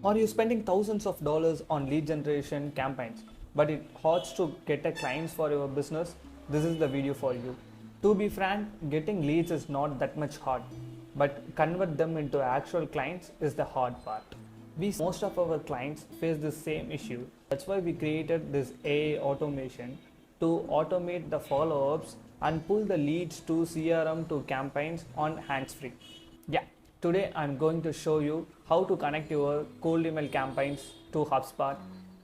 Are you spending thousands of dollars on lead generation campaigns, but it hurts to get a clients for your business? This is the video for you. To be frank, getting leads is not that much hard, but convert them into actual clients is the hard part. Most of our clients face the same issue. That's why we created this AI automation to automate the follow-ups and pull the leads to CRM to campaigns on hands-free. Yeah, today I'm going to show you how to connect your cold email campaigns to HubSpot.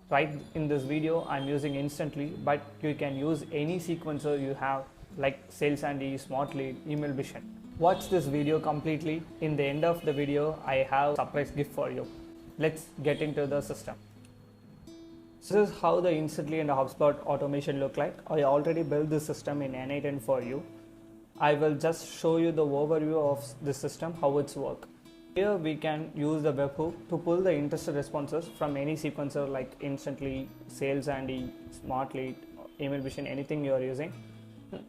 Right in this video I'm using Instantly, but you can use any sequencer you have like Sales Andy, Smart Lead, Email Vision. Watch this video completely. In the end of the video I have a surprise gift for you. Let's get into the system. So this is how the Instantly and the HubSpot automation look like. I already built this system in N8N for you. I will just show you the overview of the system, how it's work. Here we can use the webhook to pull the interested responses from any sequencer like Instantly, Sales Andy, Smart Lead, Email Vision, anything you are using.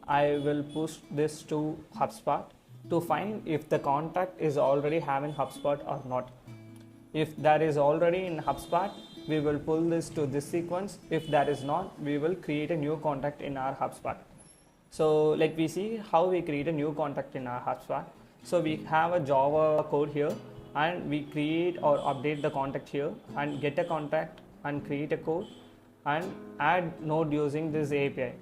I will push this to HubSpot to find if the contact is already having HubSpot or not. If that is already in HubSpot, we will pull this to this sequence. If that is not, we will create a new contact in our HubSpot. So let me see how we create a new contact in our HubSpot. So we have a Java code here and we create or update the contact here and get a contact and create a code and add node using this API.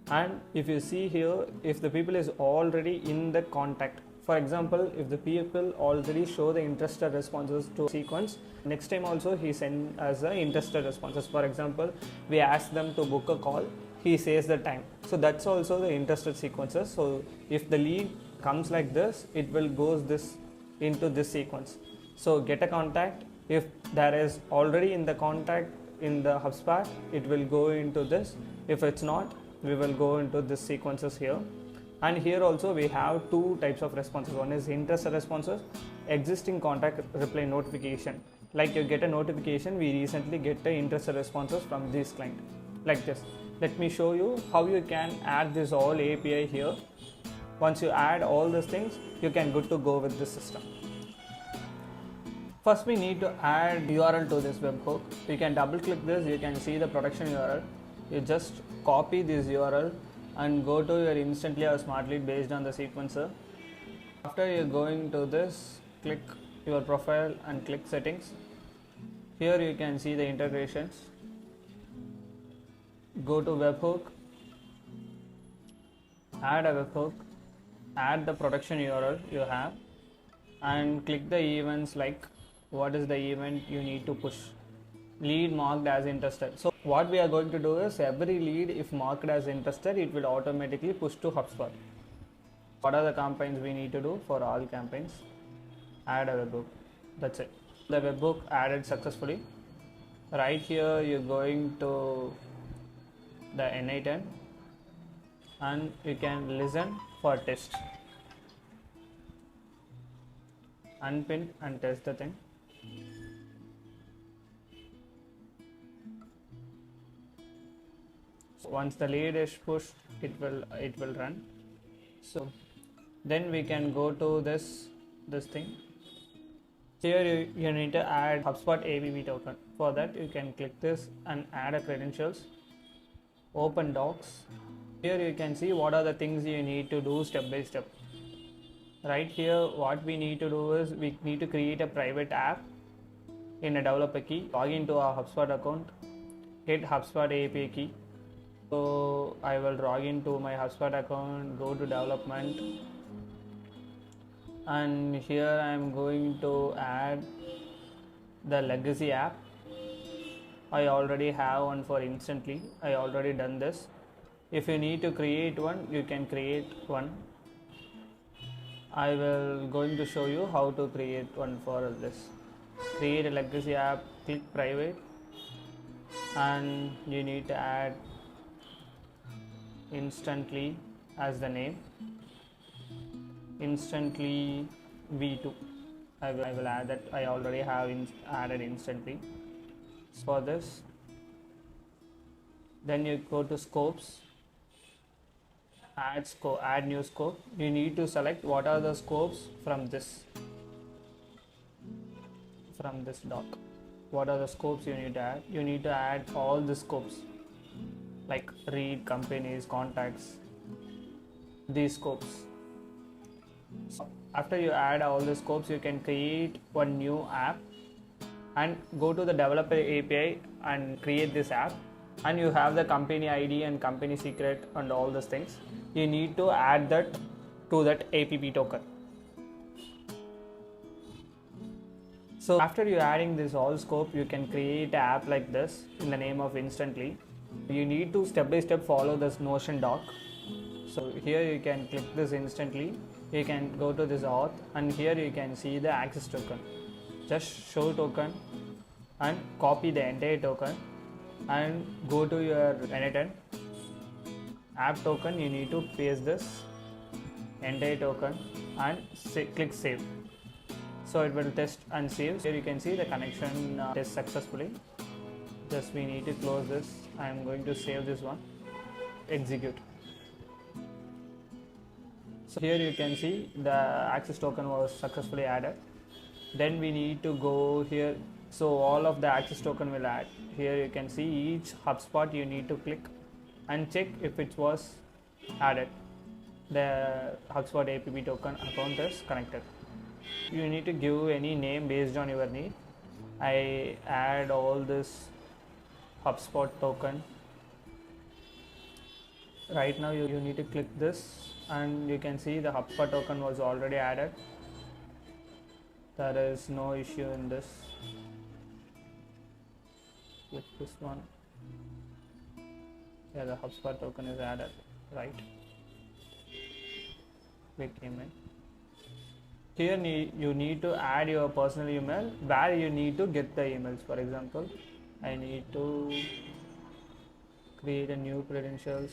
And if you see here, if the people is already in the contact, for example, if the people already show the interested responses to sequence, next time also he send us the interested responses. For example, we ask them to book a call, he says the time. So that's also the interested sequences. So if the lead comes like this, it will goes this into this sequence. So get a contact. If there is already in the contact in the HubSpot, it will go into this. If it's not, we will go into this sequences here. And here also we have two types of responses. One is interested responses, existing contact reply notification. Like you get a notification, we recently get the interested responses from this client like this. Let me show you how you can add this all API here. Once you add all these things, you can good to go with this system. First we need to add URL to this webhook. You can double click this, you can see the production URL. You just copy this URL and go to your Instantly or Smart Lead based on the sequencer. After you're going to this, click your profile and click settings. Here you can see the integrations. Go to webhook, add a webhook, add the production URL you have and click the events like what is the event you need to push. Lead marked as interested. So what we are going to do is every lead if marked as interested, it will automatically push to HubSpot. What are the campaigns we need to do for all campaigns? Add a webhook. That's it. The webhook added successfully. Right here you're going to the N8N and you can listen for test. Unpin and test the thing. Once the lead is pushed, it will run. So then we can go to this thing. Here you need to add HubSpot ABB token. For that you can click this and add a credentials. Open docs. Here you can see what are the things you need to do step by step. Right here what we need to do is we need to create a private app in a developer key. Log into our HubSpot account. Hit HubSpot API key. So I will log into my HubSpot account, go to development and here I am going to add the legacy app. I already have one for Instantly. I already done this. If you need to create one, you can create one. I will going to show you how to create one for this. Create a legacy app, click private and you need to add Instantly as the name. Instantly V2. I will add that. I already have added Instantly. For this, then you go to scopes, add new scope. You need to select what are the scopes from this doc. What are the scopes you need to add? You need to add all the scopes like read, companies, contacts, these scopes. So after you add all the scopes, you can create one new app and go to the developer API and create this app, and you have the company ID and company secret and all those things. You need to add that to that app token. So after you adding this all scope, you can create an app like this in the name of Instantly. You need to step by step follow this Notion doc. So here you can click this Instantly. You can go to this auth, and here you can see the access token. Just show token and copy the entire token and go to your N10 app token. You need to paste this entire token and click save. So it will test and save. Here you can see the connection test successfully. Just we need to close this. I am going to save this one. Execute. So here you can see the access token was successfully added. Then we need to go here. So all of the access token will add. Here you can see each HubSpot you need to click and check if it was added. The HubSpot app token account is connected. You need to give any name based on your need. I add all this HubSpot token. Right now you need to click this, and you can see the HubSpot token was already added. There is no issue in this. Click this one. Yeah, the HubSpot token is added, right? Click email. Here you need to add your personal email where you need to get the emails. For example, I need to create a new credentials.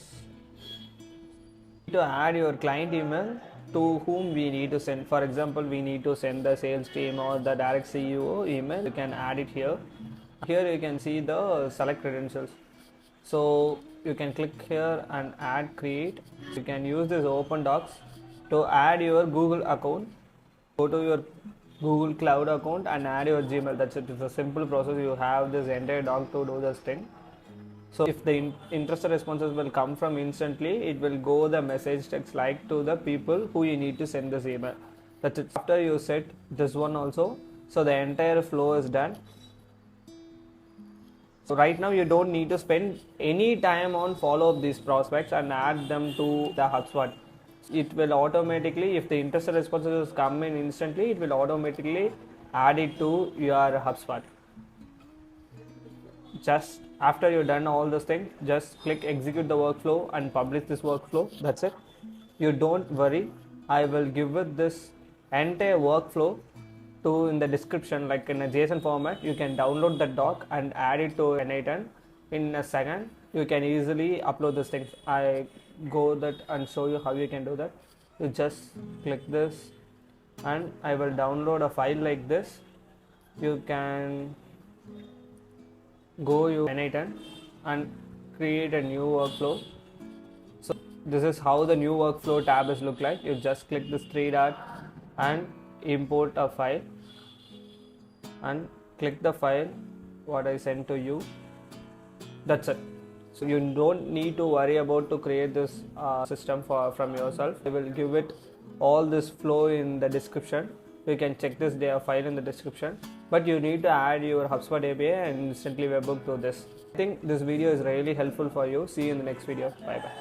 To add your client email to whom we need to send. For example, we need to send the sales team or the direct CEO email. You can add it here. Here you can see the select credentials. So you can click here and add create. You can use this open docs to add your Google account. Go to your Google Cloud account and add your Gmail. That's it. It's a simple process. You have this entire doc to do this thing. So if the interested responses will come from Instantly, it will go the message text like to the people who you need to send this email. That's it. After you set this one also, so the entire flow is done. So right now you don't need to spend any time on follow up these prospects and add them to the HubSpot. It will automatically, if the interested responses come in Instantly, it will automatically add it to your HubSpot. Just after you've done all those things, just click execute the workflow and publish this workflow. That's it. You don't worry. I will give it this entire workflow to in the description, like in a JSON format. You can download the doc and add it to N8 in a second. You can easily upload these things. I go that and show you how you can do that. You just click this and I will download a file like this. You can go you N8 and create a new workflow. So this is how the new workflow tab is look like. You just click this three dot and import a file and click the file what I sent to you. That's it. So you don't need to worry about to create this system from yourself. I will give it all this flow in the description. You can check this file in the description, but you need to add your HubSpot API and Instantly webhook to this. I think this video is really helpful for you. See you in the next video. Bye bye.